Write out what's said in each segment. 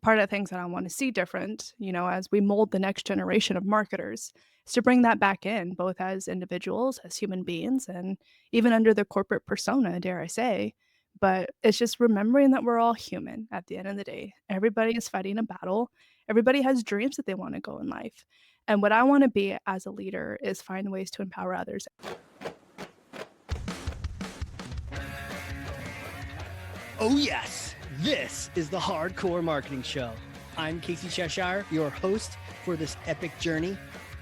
part of the things that I want to see different, as we mold the next generation of marketers, is to bring that back in, both as individuals, as human beings, and even under the corporate persona, dare I say. But it's just remembering that we're all human at the end of the day. Everybody is fighting a battle. Everybody has dreams that they want to go in life. And what I want to be as a leader is find ways to empower others. Oh yes, this is the Hardcore Marketing Show. I'm Casey Cheshire, your host for this epic journey.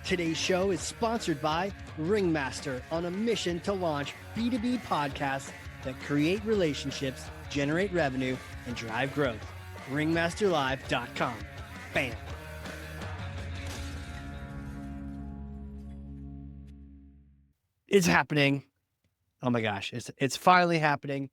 Today's show is sponsored by Ringmaster, on a mission to launch B2B podcasts that create relationships, generate revenue, and drive growth. Ringmasterlive.com. Bam. It's happening. Oh my gosh, it's finally happening.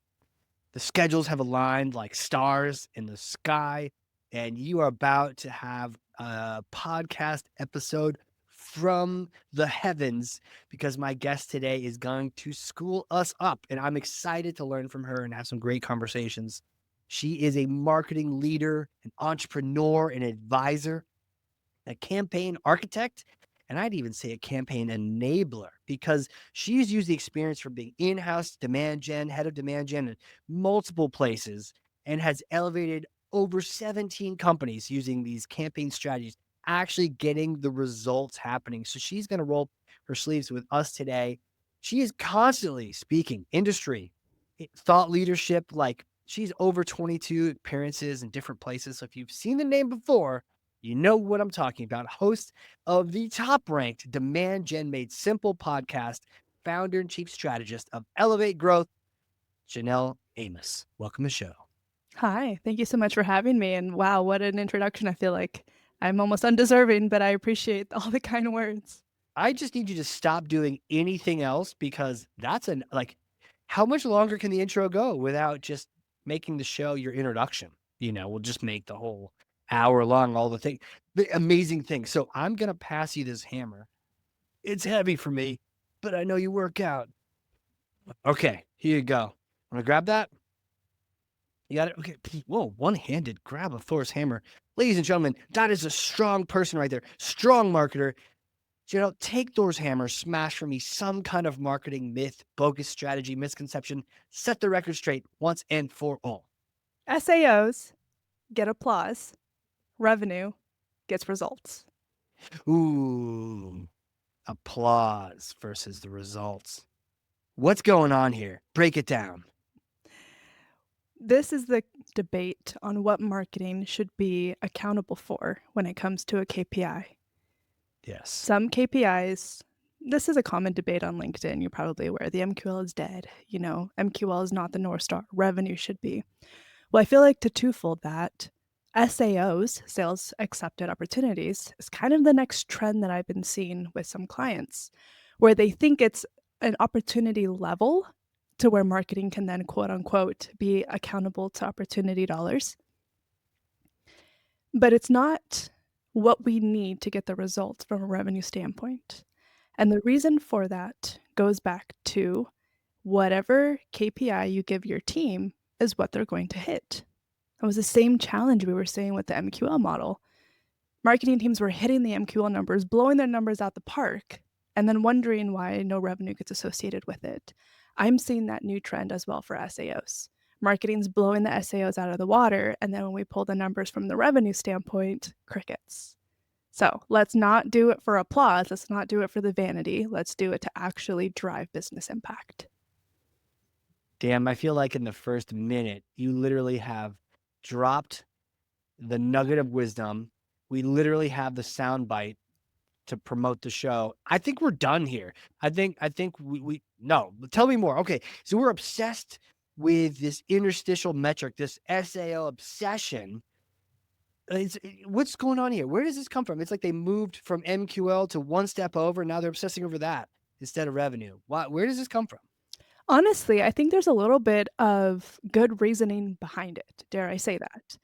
The schedules have aligned like stars in the sky, and you are about to have a podcast episode from the heavens because my guest today is going to school us up, and I'm excited to learn from her and have some great conversations. She is a marketing leader, an entrepreneur, an advisor, a campaign architect, and I'd even say a campaign enabler, because she's used the experience from being in-house demand gen, head of demand gen in multiple places, and has elevated over 17 companies using these campaign strategies, actually getting the results happening. So she's going to roll her sleeves with us today. She is constantly speaking industry, thought leadership. Like, she's over 22 appearances in different places. So if you've seen the name before, you know what I'm talking about. Host of the top-ranked Demand Gen Made Simple podcast, founder and chief strategist of Elevate Growth, Janelle Amos. Welcome to the show. Hi, thank you so much for having me. And wow, what an introduction. I feel like I'm almost undeserving, but I appreciate all the kind words. I just need you to stop doing anything else, because that's how much longer can the intro go without just making the show your introduction? We'll just make the whole hour long, all the amazing things. So I'm going to pass you this hammer. It's heavy for me, but I know you work out. Okay, here you go. Want to grab that? You got it? Okay. Whoa, one-handed grab of Thor's hammer. Ladies and gentlemen, that is a strong person right there. Strong marketer. Take Thor's hammer, smash for me some kind of marketing myth, bogus strategy, misconception. Set the record straight once and for all. SAOs get applause, revenue gets results. Ooh, applause versus the results. What's going on here? Break it down. This is the debate on what marketing should be accountable for when it comes to a KPI. Yes. Some KPIs, this is a common debate on LinkedIn. You're probably aware the MQL is dead. MQL is not the North Star. Revenue should be. Well, I feel like to twofold that, SAOs, sales accepted opportunities, is kind of the next trend that I've been seeing with some clients, where they think it's an opportunity level to where marketing can then, quote unquote, be accountable to opportunity dollars. But it's not what we need to get the results from a revenue standpoint. And the reason for that goes back to whatever KPI you give your team is what they're going to hit. It was the same challenge we were seeing with the MQL model. Marketing teams were hitting the MQL numbers, blowing their numbers out the park, and then wondering why no revenue gets associated with it. I'm seeing that new trend as well for SAOs. Marketing's blowing the SAOs out of the water, and then when we pull the numbers from the revenue standpoint, crickets. So let's not do it for applause. Let's not do it for the vanity. Let's do it to actually drive business impact. Damn, I feel like in the first minute, you literally have dropped the nugget of wisdom. We literally have the soundbite to promote the show. I think we're done here. I think we no, tell me more. Okay, so we're obsessed with this interstitial metric, this SAO obsession. What's going on here? Where does this come from? It's like they moved from MQL to one step over. Now they're obsessing over that instead of revenue. Where does this come from? Honestly, I think there's a little bit of good reasoning behind it, dare I say that.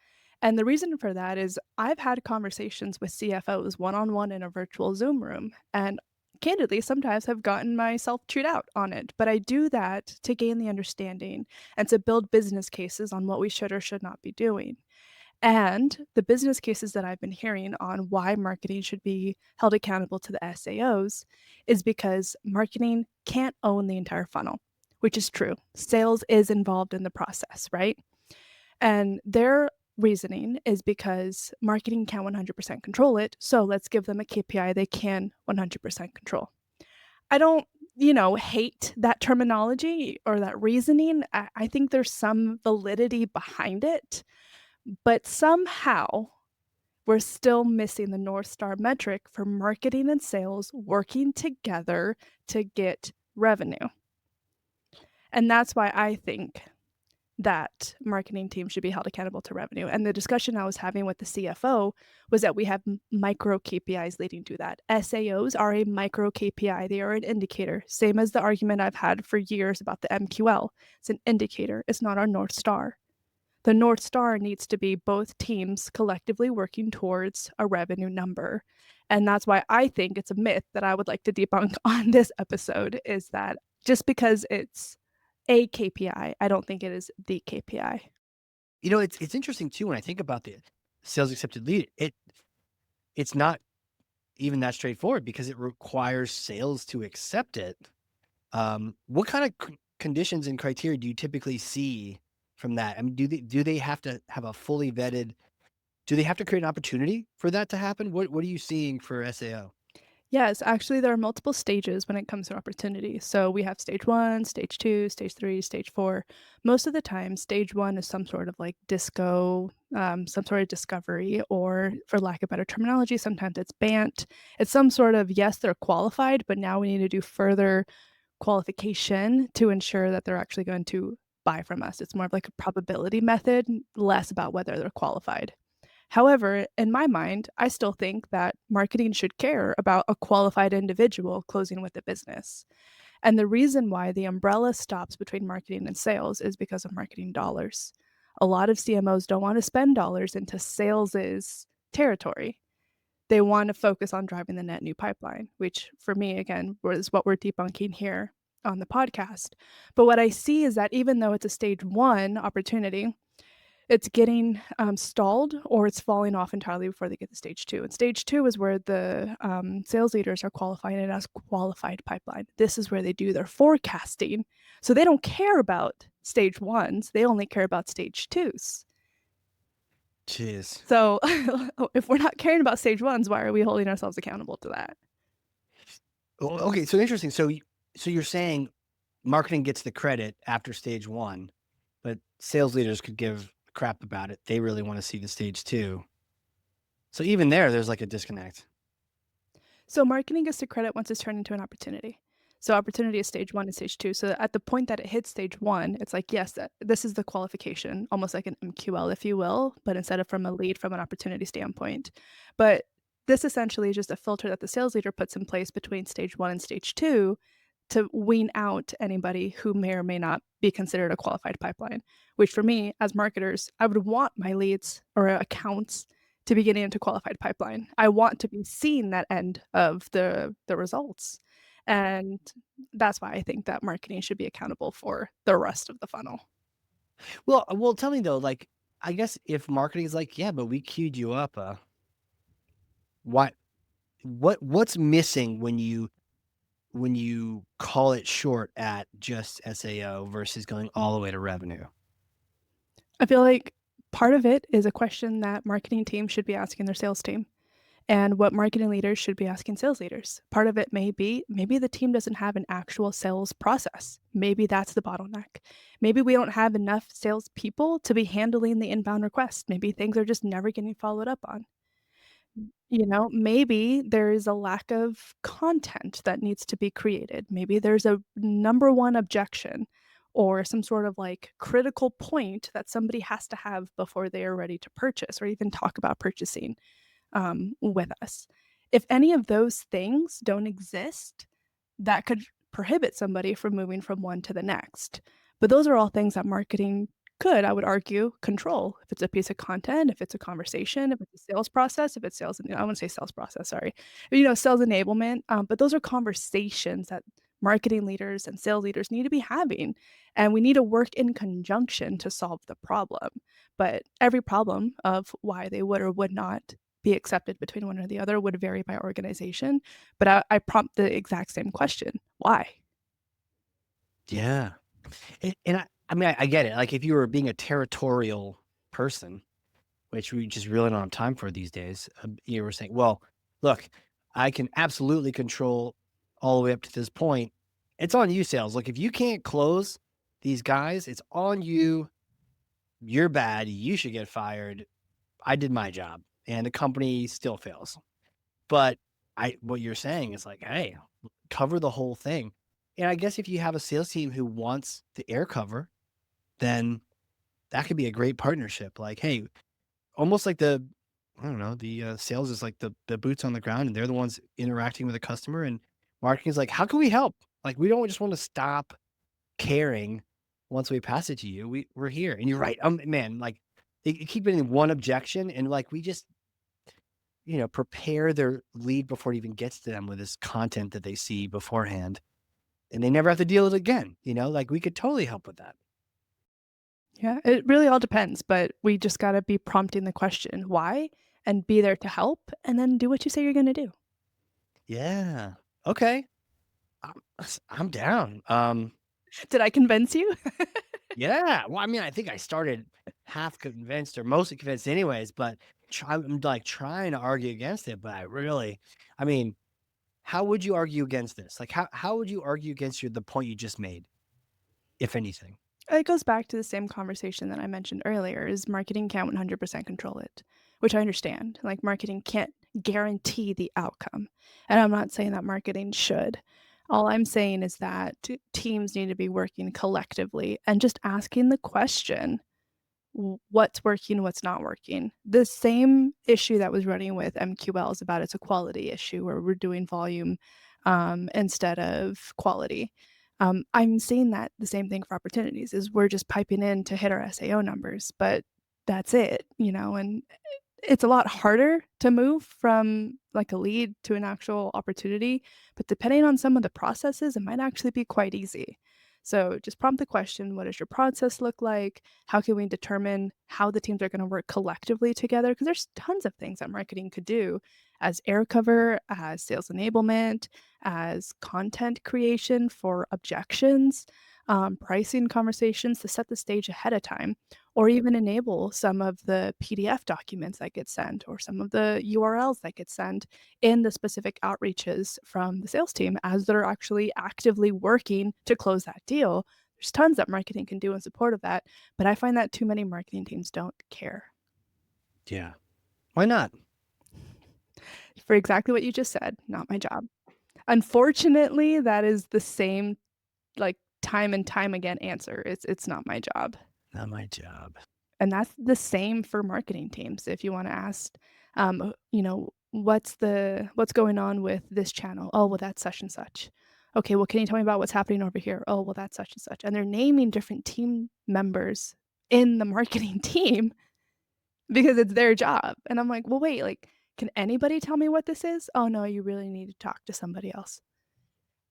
And the reason for that is I've had conversations with CFOs one-on-one in a virtual Zoom room, and candidly, sometimes have gotten myself chewed out on it. But I do that to gain the understanding and to build business cases on what we should or should not be doing. And the business cases that I've been hearing on why marketing should be held accountable to the SAOs is because marketing can't own the entire funnel, which is true. Sales is involved in the process, right? And their reasoning is because marketing can't 100% control it. So let's give them a KPI they can 100% control. I don't, hate that terminology or that reasoning. I think there's some validity behind it, but somehow we're still missing the North Star metric for marketing and sales working together to get revenue. And that's why I think that marketing teams should be held accountable to revenue. And the discussion I was having with the CFO was that we have micro KPIs leading to that. SAOs are a micro KPI, they are an indicator, same as the argument I've had for years about the MQL. It's an indicator, it's not our North Star. The North Star needs to be both teams collectively working towards a revenue number. And that's why I think it's a myth that I would like to debunk on this episode is that just because it's a KPI, I don't think it is the KPI. It's interesting too when I think about the sales accepted lead. It's not even that straightforward because it requires sales to accept it. What kind of conditions and criteria do you typically see from that? I mean, do they have to have a fully vetted? Do they have to create an opportunity for that to happen? What are you seeing for SAO? Yes, actually, there are multiple stages when it comes to opportunity. So we have stage one, stage two, stage three, stage four. Most of the time, stage one is some sort of like disco, some sort of discovery, or for lack of better terminology, sometimes it's BANT. It's some sort of, yes, they're qualified, but now we need to do further qualification to ensure that they're actually going to buy from us. It's more of like a probability method, less about whether they're qualified. However, in my mind, I still think that marketing should care about a qualified individual closing with the business. And the reason why the umbrella stops between marketing and sales is because of marketing dollars. A lot of CMOs don't want to spend dollars into sales's territory. They want to focus on driving the net new pipeline, which for me, again, is what we're debunking here on the podcast. But what I see is that even though it's a stage one opportunity, it's getting stalled or it's falling off entirely before they get to stage two. And stage two is where the sales leaders are qualifying it as qualified pipeline. This is where they do their forecasting. So they don't care about stage ones, they only care about stage twos. Jeez. So if we're not caring about stage ones, why are we holding ourselves accountable to that? Okay, so interesting. So you're saying marketing gets the credit after stage one, but sales leaders could give a crap about it. They really want to see the stage two. So even there's like a disconnect. So marketing gets the credit once it's turned into an opportunity. So opportunity is stage one and stage two. So at the point that it hits stage one, it's like, yes, this is the qualification, almost like an MQL, if you will, but instead of from a lead, from an opportunity standpoint. But this essentially is just a filter that the sales leader puts in place between stage one and stage two to wean out anybody who may or may not be considered a qualified pipeline, which for me, as marketers, I would want my leads or accounts to be getting into qualified pipeline. I want to be seeing that end of the results. And that's why I think that marketing should be accountable for the rest of the funnel. Well, tell me though, like, I guess if marketing is like, yeah, but we queued you up, why, what's missing when you call it short at just SAO versus going all the way to revenue? I feel like part of it is a question that marketing teams should be asking their sales team and what marketing leaders should be asking sales leaders. Part of it may be maybe the team doesn't have an actual sales process. Maybe that's the bottleneck. Maybe we don't have enough salespeople to be handling the inbound requests. Maybe things are just never getting followed up on. Maybe there is a lack of content that needs to be created. Maybe there's a number one objection or some sort of like critical point that somebody has to have before they are ready to purchase or even talk about purchasing with us. If any of those things don't exist, that could prohibit somebody from moving from one to the next. But those are all things that marketing could, I would argue, control. If it's a piece of content, if it's a conversation, if it's a sales process, if it's sales, I wouldn't say sales process, sorry, sales enablement. But those are conversations that marketing leaders and sales leaders need to be having, and we need to work in conjunction to solve the problem. But every problem of why they would or would not be accepted between one or the other would vary by organization, but I prompt the exact same question, "Why?" Yeah. And I mean, I get it. Like if you were being a territorial person, which we just really don't have time for these days, you were saying, well, look, I can absolutely control all the way up to this point. It's on you, sales. Look, if you can't close these guys, it's on you. You're bad. You should get fired. I did my job and the company still fails. But what you're saying is like, hey, cover the whole thing. And I guess if you have a sales team who wants the air cover, then that could be a great partnership. Like, hey, almost like I don't know, sales is like the boots on the ground and they're the ones interacting with the customer. And marketing is like, how can we help? Like, we don't just want to stop caring once we pass it to you. We're here. And you're right. Man, like they keep getting one objection and like we just, prepare their lead before it even gets to them with this content that they see beforehand. And they never have to deal with it again. Like we could totally help with that. Yeah, it really all depends, but we just gotta be prompting the question, "Why?" and be there to help, and then do what you say you're gonna do. Yeah. Okay. I'm down. Did I convince you? Yeah. Well, I mean, I think I started half convinced or mostly convinced anyways, but I'm like trying to argue against it, but I mean, how would you argue against this? Like how would you argue against the point you just made, if anything? It goes back to the same conversation that I mentioned earlier, is marketing can't 100% control it, which I understand. Like, marketing can't guarantee the outcome, and I'm not saying that marketing should. All I'm saying is that teams need to be working collectively and just asking the question, what's working, what's not working. The same issue that was running with MQLs about it's a quality issue where we're doing volume instead of quality. I'm seeing that the same thing for opportunities is we're just piping in to hit our SAO numbers, but that's it, and it's a lot harder to move from, like, a lead to an actual opportunity, but depending on some of the processes, it might actually be quite easy. So, just prompt the question, "What does your process look like? How can we determine how the teams are gonna work collectively together?" Because there's tons of things that marketing could do as air cover, as sales enablement, as content creation for objections, pricing conversations to set the stage ahead of time, or even enable some of the PDF documents that get sent or some of the URLs that get sent in the specific outreaches from the sales team as they're actually actively working to close that deal. There's tons that marketing can do in support of that, but I find that too many marketing teams don't care. Yeah. Why not? For exactly what you just said, not my job. Unfortunately, that is the same, like, time and time again answer. It's not my job. Not my job. And that's the same for marketing teams. If you wanna ask, "What's going on with this channel?" "Oh, well, that's such and such." "Okay, well, can you tell me about what's happening over here?" "Oh, well, that's such and such." And they're naming different team members in the marketing team because it's their job. And I'm like, "Well, wait, like, can anybody tell me what this is?" "Oh, no, you really need to talk to somebody else."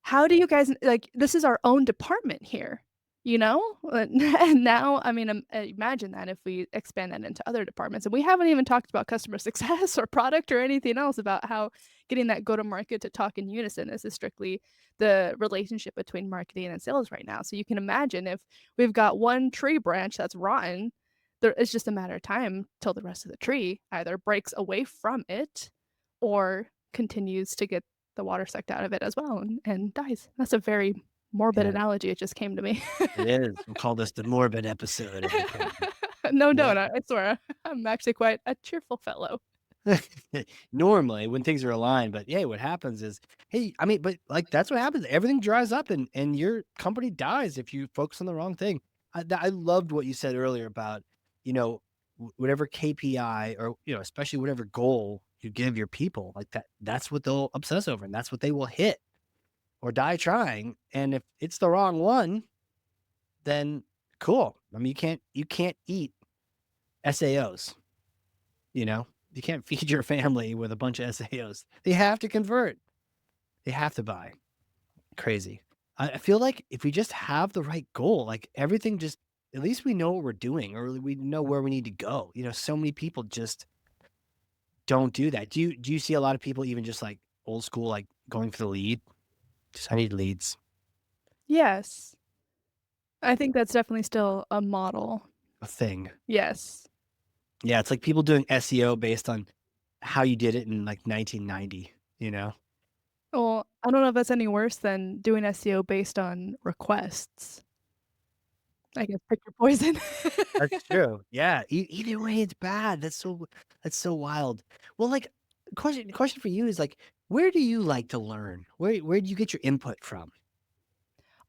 How do you guys like, this is our own department here, you know? And now, I mean, imagine that if we expand that into other departments, and we haven't even talked about customer success or product or anything else about how getting that go-to-market to talk in unison. This is strictly the relationship between marketing and sales right now. So you can imagine if we've got one tree branch that's rotten, it's just a matter of time till the rest of the tree either breaks away from it or continues to get the water sucked out of it as well and dies. That's a very morbid Yeah, analogy, it just came to me. it is. We'll call this the morbid episode of the podcast. No, Yeah. don't, I swear. I'm actually quite a cheerful fellow. Normally, when things are aligned, but yeah, what happens is, hey, I mean, but like that's what happens. Everything dries up, and your company dies if you focus on the wrong thing. I loved what you said earlier about, you know, whatever KPI or especially whatever goal you give your people, like that. That's what they'll obsess over, and that's what they will hit or die trying. And if it's the wrong one, then cool. I mean, you can't eat SAOs. You know, you can't feed your family with a bunch of SAOs. They have to convert. They have to buy. Crazy. I feel like if we just have the right goal, like everything just at least we know what we're doing or we know where we need to go. So many people just don't do that. Do you see a lot of people even just like old school, like going for the lead? Just I need leads. Yes. I think that's definitely still a model. A thing. Yes. Yeah, it's like people doing SEO based on how you did it in like 1990, you know? Well, I don't know if that's any worse than doing SEO based on requests. I guess pick your poison. That's true. Yeah, either way, it's bad. That's so wild. Well, like, question for you is like, where do you like to learn? Where do you get your input from?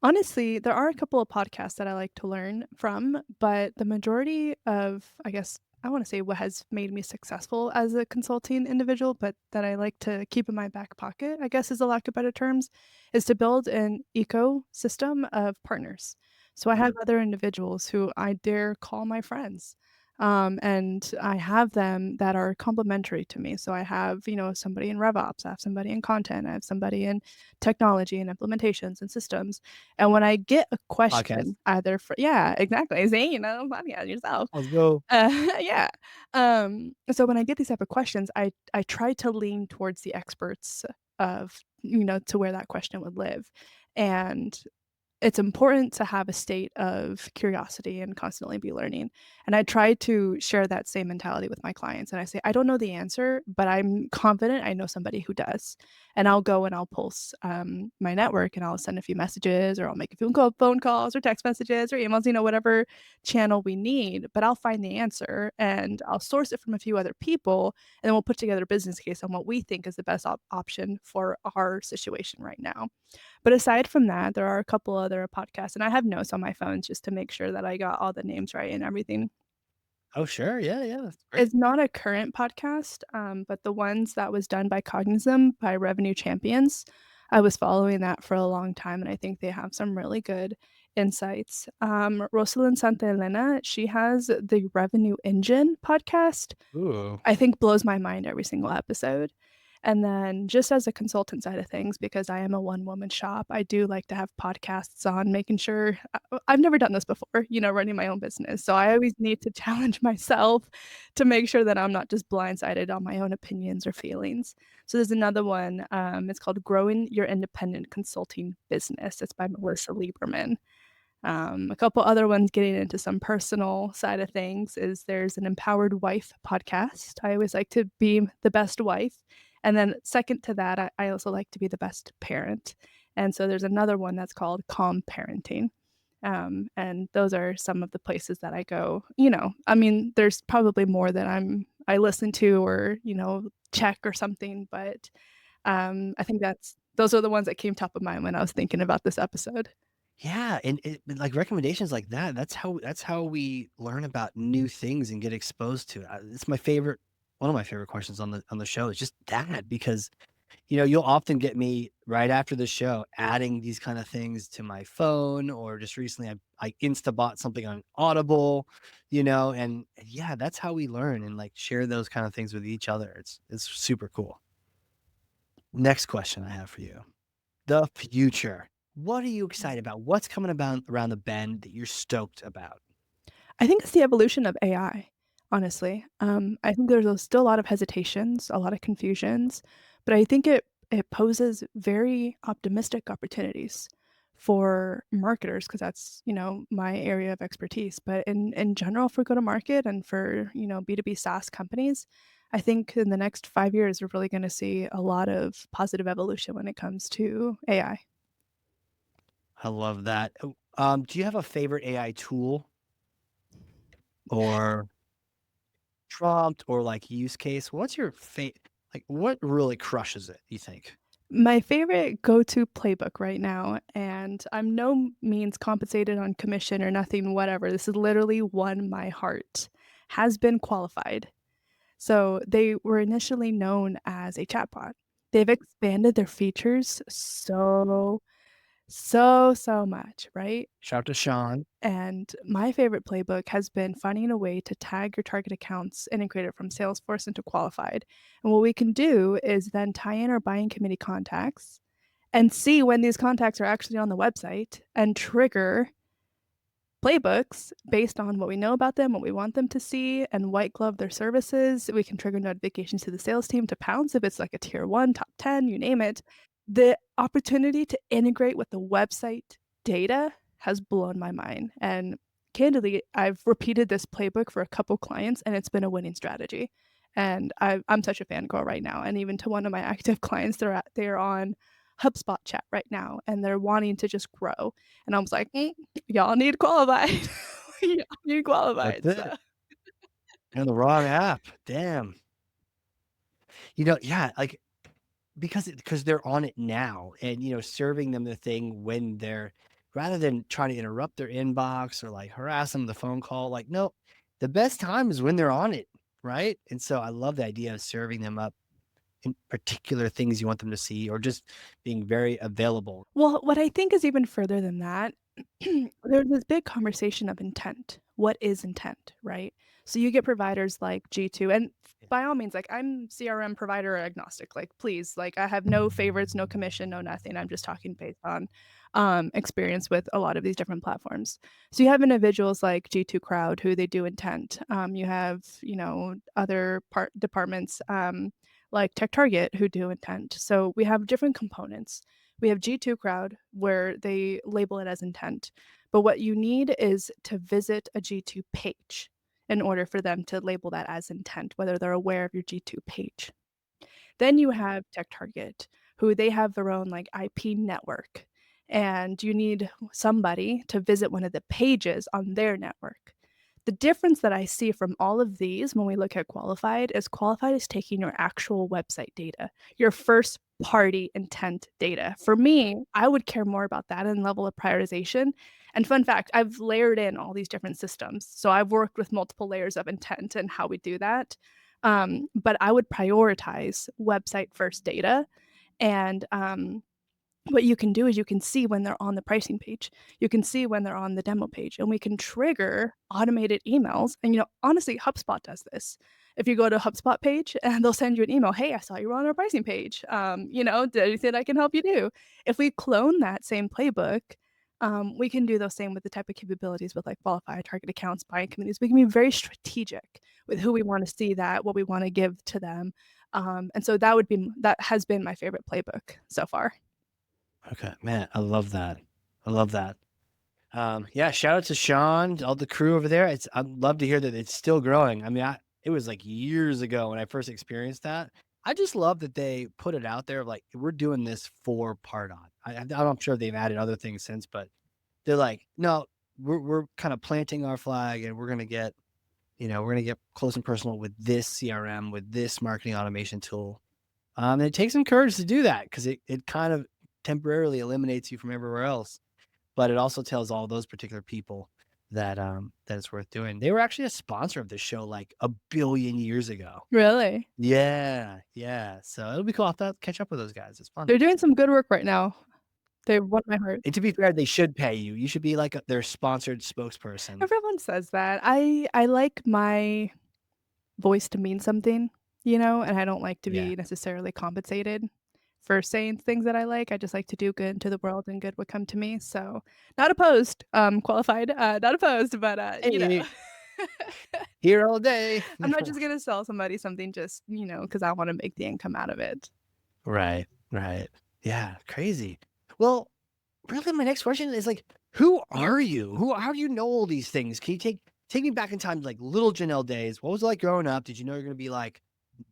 Honestly, there are a couple of podcasts that I like to learn from, but the majority of, I guess, I wanna say what has made me successful as a consulting individual, but that I like to keep in my back pocket, I guess, is a lack of better terms, is to build an ecosystem of partners. So I have other individuals who I dare call my friends, and I have them that are complementary to me. So I have, somebody in RevOps, I have somebody in content, I have somebody in technology and implementations and systems, and when I get a Podcast. question either for yeah, exactly, see, podcast yourself. Let's go. Yeah. So when I get these type of questions, I try to lean towards the experts of, to where that question would live, and it's important to have a state of curiosity and constantly be learning. And I try to share that same mentality with my clients. And I say, I don't know the answer, but I'm confident I know somebody who does. And I'll go and I'll pulse my network and I'll send a few messages or I'll make a few phone calls or text messages or emails, whatever channel we need. But I'll find the answer and I'll source it from a few other people. And then we'll put together a business case on what we think is the best option for our situation right now. But aside from that, there are a couple other podcasts, and I have notes on my phone just to make sure that I got all the names right and everything. Oh, sure. Yeah, yeah. That's great. It's not a current podcast, but the ones that was done by Cognizant by Revenue Champions, I was following that for a long time, and I think they have some really good insights. Rosalind Santa Elena, she has the Revenue Engine podcast. Ooh. I think blows my mind every single episode. And then just as a consultant side of things, because I am a one-woman shop, I do like to have podcasts on making sure I've never done this before, running my own business. So I always need to challenge myself to make sure that I'm not just blindsided on my own opinions or feelings. So there's another one, it's called Growing Your Independent Consulting Business. It's by Melissa Lieberman. A couple other ones getting into some personal side of things is there's an Empowered Wife podcast. I always like to be the best wife. And then second to that, I also like to be the best parent. And so there's another one that's called Calm Parenting. And those are some of the places that I go. I mean, there's probably more that I listen to or, check or something, but I think those are the ones that came top of mind when I was thinking about this episode. Yeah, and like recommendations like that, that's how we learn about new things and get exposed to it. It's my favorite one of my favorite questions on the show is just that because you'll often get me right after the show adding these kind of things to my phone or just recently I insta bought something on Audible, and yeah, that's how we learn and like share those kind of things with each other. It's super cool. Next question I have for you. The future. What are you excited about? What's coming about around the bend that you're stoked about? I think it's the evolution of AI, honestly. I think there's still a lot of hesitations, a lot of confusions, but I think it poses very optimistic opportunities for marketers because that's, my area of expertise. But in general, for go to market and for, B2B SaaS companies, I think in the next 5 years, we're really going to see a lot of positive evolution when it comes to AI. I love that. Do you have a favorite AI tool or prompt or like use case? What's your like what really crushes it, you think? My favorite go-to playbook right now, and I'm no means compensated on commission or nothing, whatever. This is literally won my heart, has been qualified. So they were initially known as a chatbot. They've expanded their features so much, right? Shout out to Sean. And my favorite playbook has been finding a way to tag your target accounts integrated from Salesforce into Qualified. And what we can do is then tie in our buying committee contacts and see when these contacts are actually on the website and trigger playbooks based on what we know about them, what we want them to see, and white glove their services. We can trigger notifications to the sales team to pounce if it's like a tier 1, top 10, you name it. The opportunity to integrate with the website data has blown my mind, and candidly, I've repeated this playbook for a couple clients, and it's been a winning strategy, and I'm such a fangirl right now, and even to one of my active clients, they're on HubSpot chat right now, and they're wanting to just grow, and I was like, y'all need qualified. Y'all need That's qualified, so it. And the wrong app. Damn. Yeah, like because they're on it now and serving them the thing when they're rather than trying to interrupt their inbox or like harass them with a phone call, like, no, the best time is when they're on it, right? And so I love the idea of serving them up in particular things you want them to see or just being very available. well, what I think is even further than that, there's this big conversation of intent. What is intent, right? So you get providers like G2, and Yeah. by all means, like I'm CRM provider agnostic. Like, please, like I have no favorites, no commission, no nothing. I'm just talking based on experience with a lot of these different platforms. So you have individuals like G2 Crowd who they do intent. You have, other departments like Tech Target who do intent. So we have different components. We have G2 Crowd where they label it as intent. But what you need is to visit a G2 page in order for them to label that as intent, whether they're aware of your G2 page. Then you have Tech Target, who they have their own like IP network, and you need somebody to visit one of the pages on their network. The difference that I see from all of these when we look at qualified is taking your actual website data, your first party intent data. For me, I would care more about that and level of prioritization. And fun fact, I've layered in all these different systems. So I've worked with multiple layers of intent and how we do that. But I would prioritize website first data and what you can do is you can see when they're on the pricing page. You can see when they're on the demo page, and we can trigger automated emails. And honestly, HubSpot does this. If you go to a HubSpot page and they'll send you an email, hey, I saw you were on our pricing page. Did anything I can help you do? If we clone that same playbook, we can do those same with the type of capabilities with like qualified target accounts, buying communities. We can be very strategic with who we want to see that, what we want to give to them. And so that has been my favorite playbook so far. Okay, man, I love that. I love that. Yeah, shout out to Sean, all the crew over there. I'd love to hear that it's still growing. I mean, it was like years ago when I first experienced that. I just love that they put it out there. Like we're doing this for Pardot. I'm sure they've added other things since, but they're like, no, we're kind of planting our flag, and we're gonna get close and personal with this CRM, with this marketing automation tool. And it takes some courage to do that because it kind of temporarily eliminates you from everywhere else, but it also tells all those particular people that it's worth doing. They were actually a sponsor of this show like a billion years ago. Really? Yeah, yeah. So it'll be cool. I'll have to catch up with those guys. It's fun. They're doing some good work right now. They want my heart. And to be fair, they should pay you. You should be like their sponsored spokesperson. Everyone says that. I like my voice to mean something, and I don't like to Yeah. be necessarily compensated for saying things that I like. I just like to do good to the world and good would come to me. So, not opposed, qualified, not opposed, but Hey, here all day. I'm not just gonna sell somebody something just, because I wanna make the income out of it. Right, right. Yeah, crazy. Well, really, my next question is like, who are you? How do you know all these things? Can you take me back in time to like little Janelle days? What was it like growing up? Did you know you're gonna be like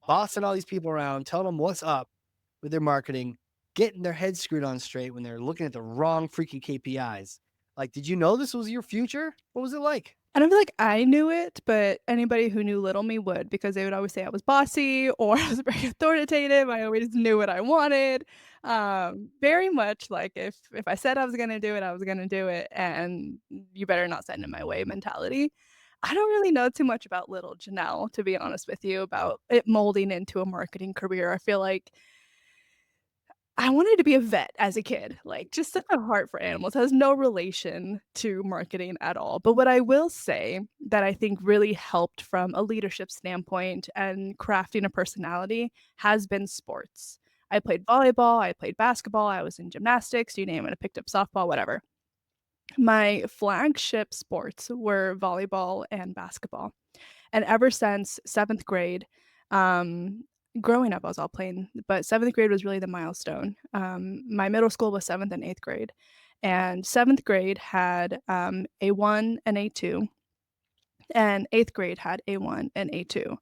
bossing all these people around, telling them what's up with their marketing, getting their heads screwed on straight when they're looking at the wrong freaking KPIs? Like, did you know this was your future? What was it like? I don't feel like I knew it, but anybody who knew little me would because they would always say I was bossy or I was very authoritative. I always knew what I wanted. Very much like if I said I was gonna do it, I was gonna do it, and you better not send in my way mentality. I don't really know too much about little Janelle, to be honest with you, about it molding into a marketing career. I feel like I wanted to be a vet as a kid, like, just such a heart for animals, has no relation to marketing at all, but what I will say that I think really helped from a leadership standpoint and crafting a personality has been sports. I played volleyball, I played basketball, I was in gymnastics, you name it, I picked up softball, whatever. My flagship sports were volleyball and basketball. And ever since 7th grade, um, growing up, I was all playing, but 7th grade was really the milestone. My middle school was 7th and 8th grade, and 7th grade had, A1 and A2, and 8th grade had A1 and A2.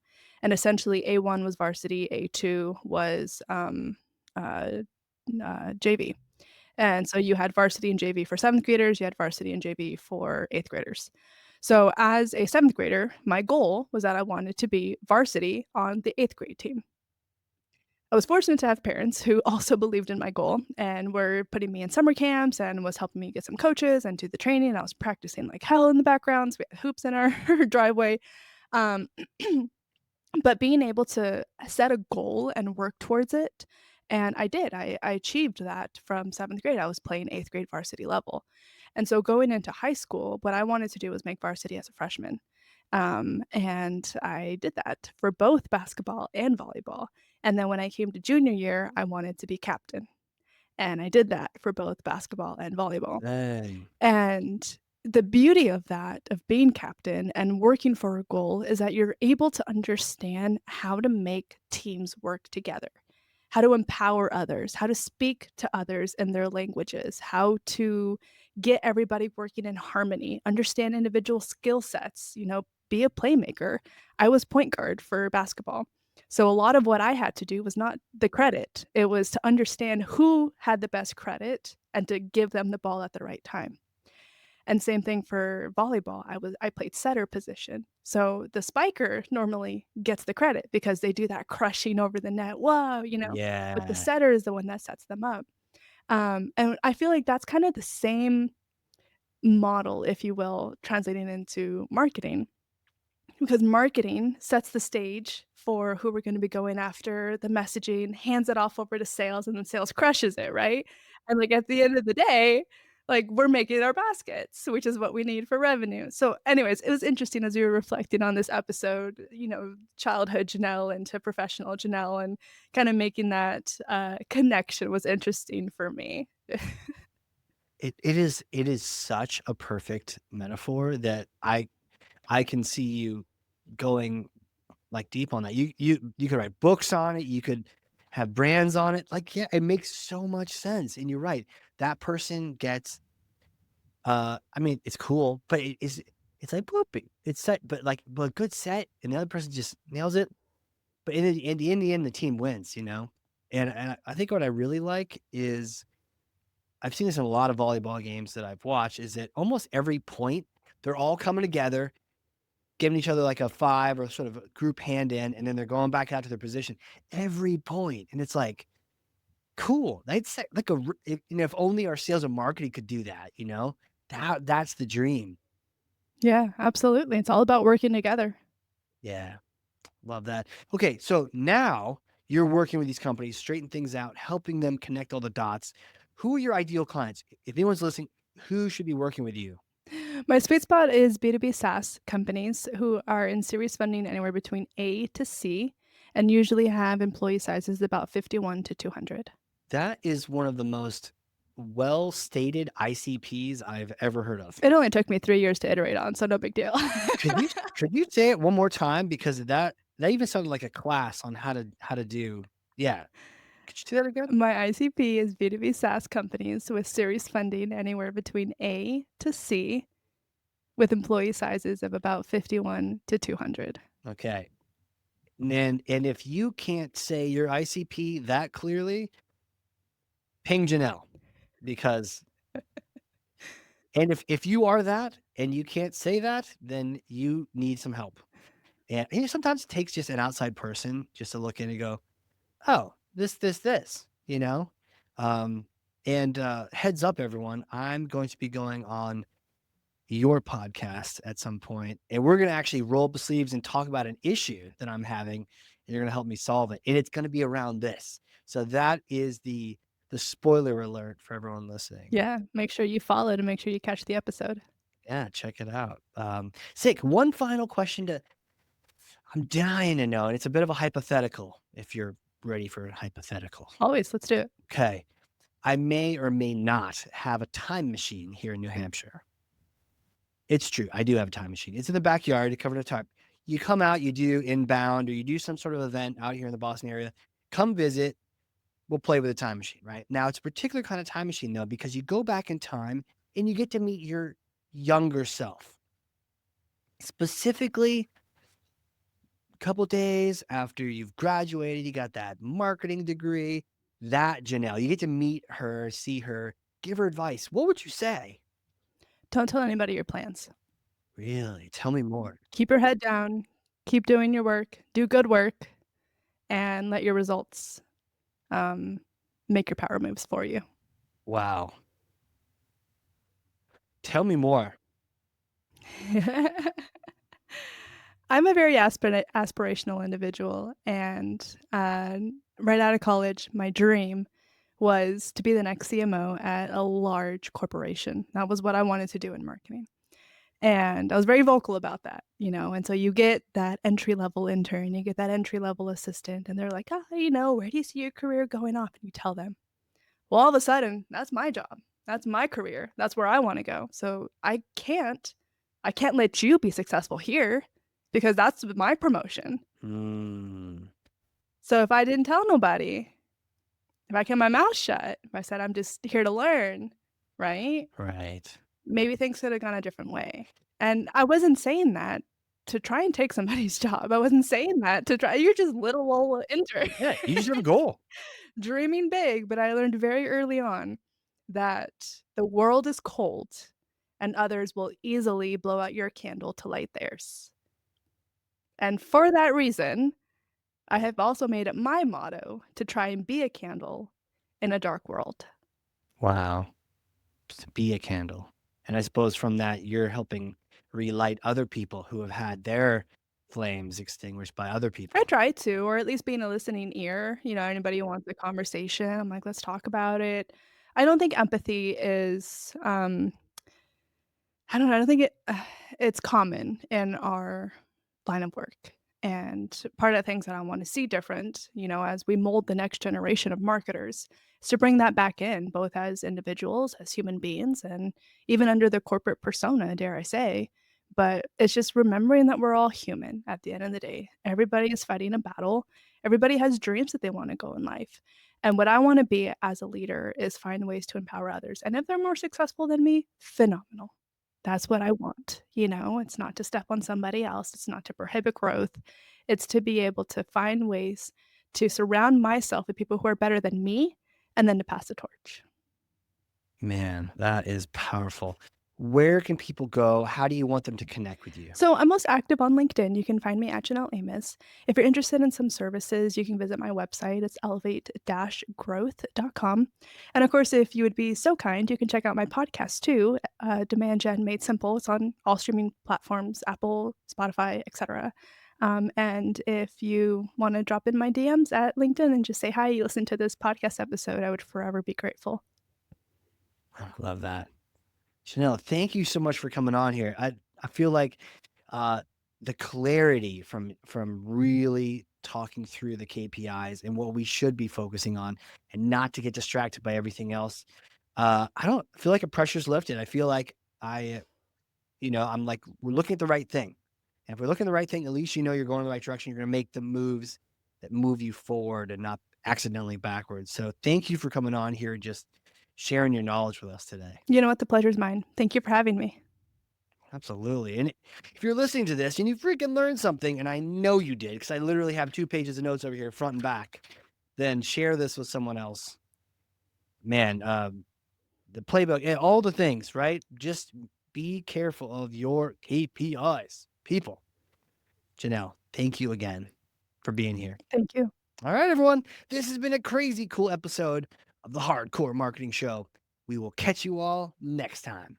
And essentially, A1 was varsity, A2 was, uh, JV. And so you had varsity and JV for 7th graders, you had varsity and JV for 8th graders. So as a 7th grader, my goal was that I wanted to be varsity on the 8th grade team. I was fortunate to have parents who also believed in my goal and were putting me in summer camps and was helping me get some coaches and do the training. I was practicing like hell in the backgrounds. We had hoops in our driveway. Um, but being able to set a goal and work towards it, and I did. I achieved that from 7th grade. I was playing 8th grade varsity level. And so going into high school, what I wanted to do was make varsity as a freshman. And I did that for both basketball and volleyball. And then when I came to junior year, I wanted to be captain. And I did that for both basketball and volleyball. Dang. And the beauty of that, of being captain and working for a goal, is that you're able to understand how to make teams work together, how to empower others, how to speak to others in their languages, how to get everybody working in harmony, understand individual skill sets, be a playmaker. I was point guard for basketball. So a lot of what I had to do was not the credit. It was to understand who had the best credit and to give them the ball at the right time. And same thing for volleyball. I played setter position. So the spiker normally gets the credit because they do that crushing over the net. Whoa, but the Yeah. setter is the one that sets them up. And I feel like that's kind of the same model, if you will, translating into marketing. Because marketing sets the stage for who we're gonna be going after, the messaging, hands it off over to sales, and then sales crushes it, right? And, like, at the end of the day, like, we're making our baskets, which is what we need for revenue. So, anyways, it was interesting as we were reflecting on this episode, childhood Janelle into professional Janelle, and kinda making that, connection was interesting for me. It is such a perfect metaphor that I can see you going, like, deep on that. You could write books on it, you could have brands on it, like, yeah, it makes so much sense, and you're right. That person gets, I mean, it's cool, but it's like whoopee. It's set, but good set, and the other person just nails it, but in the end, the team wins, you know? And I think what I really like is I've seen this in a lot of volleyball games that I've watched, is that almost every point, they're all coming together, giving each other like a 5 or sort of a group hand in, and then they're going back out to their position every point, and it's like, cool. That's like if only our sales and marketing could do that, you know? That's the dream. Yeah, absolutely. It's all about working together. Yeah, love that. Okay, so now you're working with these companies, straighten things out, helping them connect all the dots. Who are your ideal clients? If anyone's listening, who should be working with you? My sweet spot is B2B SaaS companies who are in series funding anywhere between A to C and usually have employee sizes about 51 to 200. That is one of the most well-stated ICPs I've ever heard of. It only took me 3 years to iterate on, so no big deal. Could you say it one more time? Because that even sounded like a class on how to do. Yeah. Could you do that again? My ICP is B2B SaaS companies with series funding anywhere between A to C with employee sizes of about 51 to 200. Okay. And if you can't say your ICP that clearly, ping Janelle, because and if you are that and you can't say that, then you need some help. And, sometimes it takes just an outside person just to look in and go, "Oh, this," you know? Um, heads up, everyone, I'm going to be going on your podcast at some point, and we're gonna actually roll up the sleeves and talk about an issue that I'm having, and you're gonna help me solve it, and it's gonna be around this. So that is the spoiler alert for everyone listening. Yeah, make sure you follow to make sure you catch the episode. Yeah, check it out. Sick. One final question to I'm dying to know, and it's a bit of a hypothetical if you're ready for a hypothetical. Always, let's do it. Okay. I may or may not have a time machine here in New Hampshire. It's true. I do have a time machine. It's in the backyard, covered in a tarp. You come out, you do inbound, or you do some sort of event out here in the Boston area. Come visit. We'll play with a time machine, right? Now, it's a particular kind of time machine, though, because you go back in time and you get to meet your younger self. Specifically, a couple days after you've graduated, you got that marketing degree, that Janelle, you get to meet her, see her, give her advice. What would you say? Don't tell anybody your plans. Really? Tell me more. Keep your head down, keep doing your work, do good work, and let your results, um, make your power moves for you. Wow. Tell me more. I'm a very aspirational individual, and, right out of college, my dream was to be the next CMO at a large corporation. That was what I wanted to do in marketing, and I was very vocal about that, and so you get that entry-level intern, you get that entry-level assistant, and they're like, "Ah, where do you see your career going off?" And you tell them. Well, all of a sudden, that's my job. That's my career. That's where I wanna go. So I can't let you be successful here because that's my promotion. Mm, So if I didn't tell nobody, if I kept my mouth shut, if I said I'm just here to learn, right? right. Maybe things could have gone a different way. And I wasn't saying that to try and take somebody's job. I wasn't saying that to try you're just little old intern. Yeah, you just have a goal. Dreaming big, but I learned very early on that the world is cold and others will easily blow out your candle to light theirs. And for that reason, I have also made it my motto to try and be a candle in a dark world. Wow. To be a candle. And I suppose from that, you're helping relight other people who have had their flames extinguished by other I people. try to, or at least being a listening ear, anybody who wants a conversation, I'm like, "Let's talk about it." I don't think empathy is, I don't know, I don't think it's common in our line of work, and part of the things that I wanna see different, as we mold the next generation of marketers, is to bring that back in, both as individuals, as human beings, and even under the corporate persona, dare I say, but it's just remembering that we're all human at the end of the day. Everybody is fighting a battle, everybody has dreams that they wanna go in life, and what I wanna be as a leader is find ways to empower others, and if they're more successful than me, phenomenal. That's what I want, It's not to step on somebody else, it's not to prohibit growth, it's to be able to find ways to surround myself with people who are better than me, and then to pass the torch. Man, that is powerful. Where can people go? How do you want them to connect with you? So I'm most active on LinkedIn. You can find me at Janelle Amos. If you're interested in some services, you can visit my website. It's elevate-growth.com. And of course, if you would be so kind, you can check out my podcast too, Demand Gen Made Simple. It's on all streaming platforms, Apple, Spotify, etc. And if you want to drop in my DMs at LinkedIn and just say hi, you listen to this podcast episode, I would forever be grateful. I love that. Chanel, thank you so much for coming on here. I feel like uh, the clarity from really talking through the KPIs and what we should be focusing on, and not to get distracted by everything else. I don't feel like a pressure's lifted. I feel like I'm like we're looking at the right thing, and if we're looking at the right thing, at least you're going in the right direction. You're going to make the moves that move you forward and not accidentally backwards. So thank you for coming on here and just sharing your knowledge with us today. You know what? The pleasure's mine. Thank you for having me. Absolutely. And if you're listening to this and you freaking learned something, and I know you did, because I literally have 2 pages of notes over here, front and back, then share this with someone else. Man, the playbook, all the things, right? Just be careful of your KPIs. People, Janelle, thank you again for being here. Thank you. All right, everyone. This has been a crazy cool episode of the Hardcore Marketing Show. We will catch you all next time.